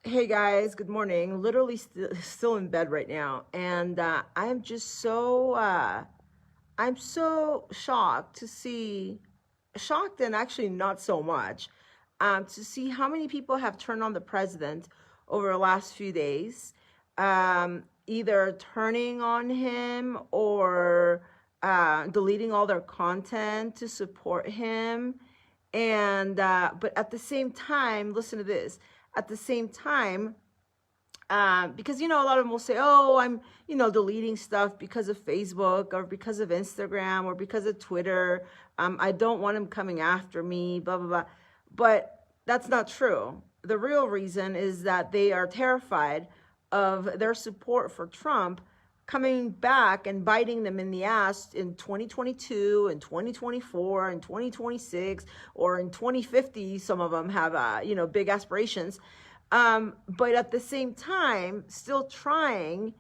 Hey guys, good morning. Literally still in bed right now, and I'm just I'm so shocked to see, shocked and actually not so much, to see how many people have turned on the president over the last few days, either turning on him or deleting all their content to support him. And but at the same time, listen to this. At the same time, because a lot of them will say, "Oh, I'm deleting stuff because of Facebook or because of Instagram or because of Twitter. I don't want them coming after me." Blah blah blah. But that's not true. The real reason is that they are terrified of their support for Trump coming back and biting them in the ass in 2022 and 2024 and 2026 or in 2050. Some of them have big aspirations, but at the same time still trying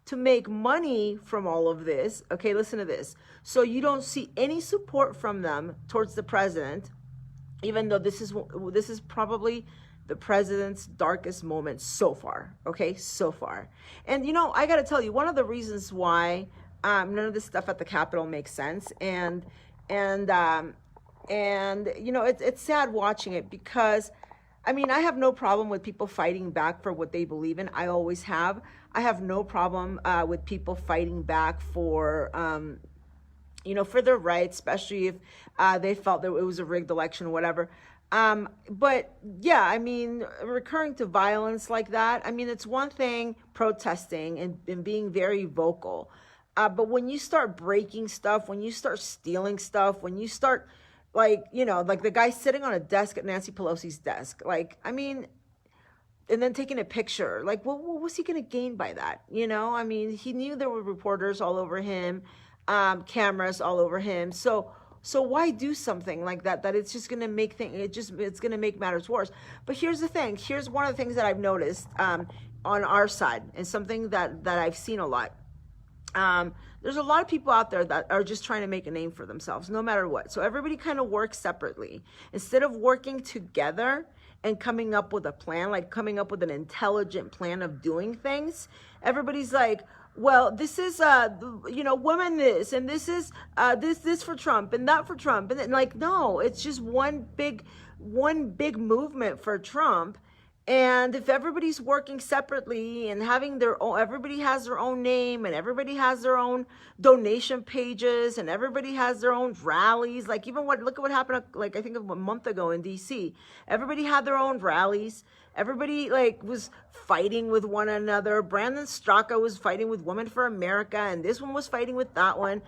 to make money from all of this. Okay, listen to this. So you don't see any support from them towards the president, even though this is probably the president's darkest moment so far. Okay, so far. And I got to tell you, one of the reasons why none of this stuff at the Capitol makes sense, and it's sad watching it, because I have no problem with people fighting back for what they believe in. I always have. I have no problem with people fighting back for for their rights, especially if they felt that it was a rigged election or whatever. But yeah, recurring to violence like that, it's one thing protesting and being very vocal. But when you start breaking stuff, when you start stealing stuff, when you start, like the guy sitting on a desk at Nancy Pelosi's desk, and then taking a picture, what was he going to gain by that? He knew there were reporters all over him, cameras all over him. So why do something like that it's just going to make it's going to make matters worse. But here's the thing. Here's one of the things that I've noticed on our side, and something that I've seen a lot. There's a lot of people out there that are just trying to make a name for themselves, no matter what. So everybody kind of works separately. Instead of working together and coming up with a plan, like coming up with an intelligent plan of doing things, everybody's like, well, this is women this, and this is this for Trump and that for Trump, and then, no, it's just one big movement for Trump. And if everybody's working separately and having their own, everybody has their own name, and everybody has their own donation pages, and everybody has their own rallies. Look at what happened, I think a month ago in DC. Everybody had their own rallies. Everybody was fighting with one another. Brandon Straka was fighting with Women for America, and this one was fighting with that one.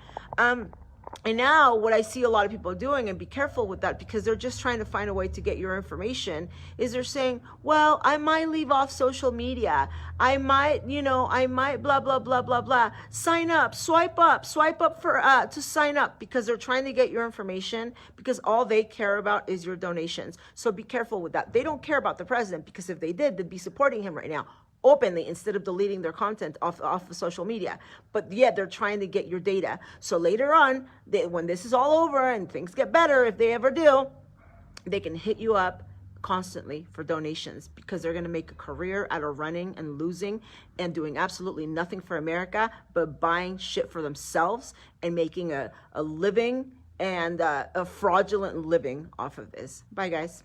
And now what I see a lot of people doing, and be careful with that, because they're just trying to find a way to get your information, is they're saying, well, I might leave off social media. I might blah, blah, blah, blah, blah. Sign up, swipe up for, to sign up, because they're trying to get your information, because all they care about is your donations. So be careful with that. They don't care about the president, because if they did, they'd be supporting him right now openly, instead of deleting their content off of social media. But yet they're trying to get your data. So later on, when this is all over and things get better, if they ever do, they can hit you up constantly for donations, because they're going to make a career out of running and losing and doing absolutely nothing for America, but buying shit for themselves and making a living, and a fraudulent living off of this. Bye, guys.